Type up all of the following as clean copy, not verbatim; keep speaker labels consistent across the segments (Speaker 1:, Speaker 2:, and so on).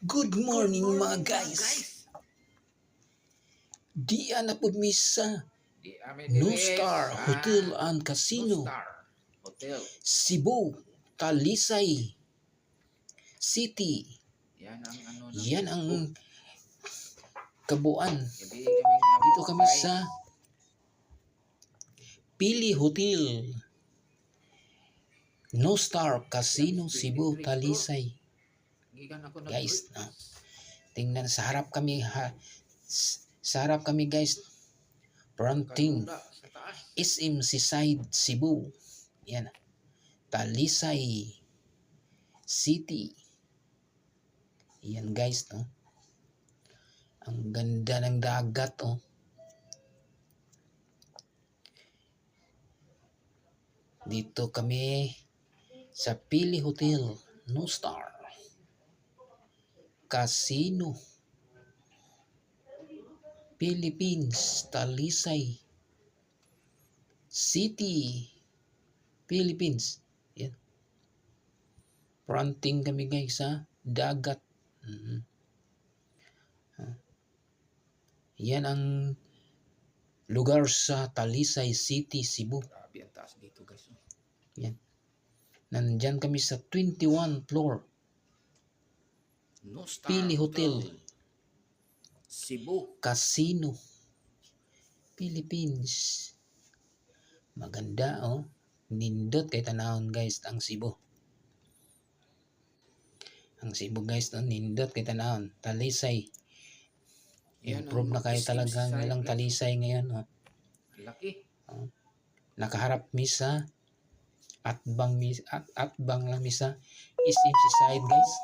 Speaker 1: Good morning mga guys. Diyan na po misa
Speaker 2: Di amin
Speaker 1: No
Speaker 2: diri
Speaker 1: Star
Speaker 2: sa
Speaker 1: Hotel and
Speaker 2: No
Speaker 1: Casino,
Speaker 2: Star Hotel.
Speaker 1: Cebu, Talisay City.
Speaker 2: Yan ang ano ng
Speaker 1: Yan ang
Speaker 2: Facebook.
Speaker 1: kabuuan.
Speaker 2: Gabi kami
Speaker 1: Dito kami sa Pili Hotel, No Star Casino, Cebu, Talisay.
Speaker 2: gikan ako
Speaker 1: Guys, tingnan sa harap kami sa harap kami guys. Fronting
Speaker 2: sa taas.
Speaker 1: SM Seaside, Cebu. Yan. Talisay City. Yan guys, no. Ang ganda ng dagat, oh. Dito kami sa Pili Hotel, No Star Casino, Philippines, Talisay City, Philippines. Yan. Fronting kami guys sa dagat. Yan ang lugar sa Talisay City, Cebu.
Speaker 2: Grabe ang taas dito guys.
Speaker 1: Yan. Nandyan kami sa 21 floor.
Speaker 2: No Star
Speaker 1: Pili Hotel,
Speaker 2: Cebu.
Speaker 1: Casino, Philippines. Maganda, oh. Nindot kay tanahon guys ang Cebu. Ang Cebu guys, no, nindot kay tanahon. Talisay. Improve na kayo talaga ng ilang Talisay ngayon, oh.
Speaker 2: Laki.
Speaker 1: Oh. Nakaharap mi sa atbang lang mi sa SM Seaside guys.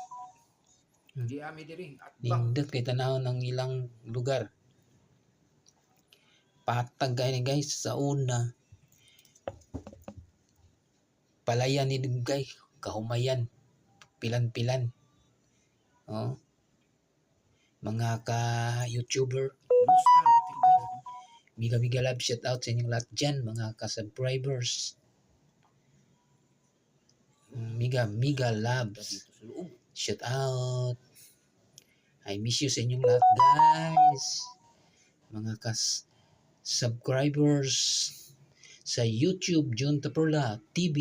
Speaker 2: Di amin diri at
Speaker 1: Nindot kay tanahon ng ilang lugar. Patag kayo guys sa una. Palayan ni Dugay, kahumayan, pilan-pilan. Oh. Mga ka-YouTuber,
Speaker 2: No Star Hotel guys.
Speaker 1: miga love shout out sa inyong lahat dyan, mga ka-subscribers. Miga love
Speaker 2: Dito sa loob.
Speaker 1: shout out. I miss you sa inyong lahat guys, mga subscribers sa YouTube John Taperla TV.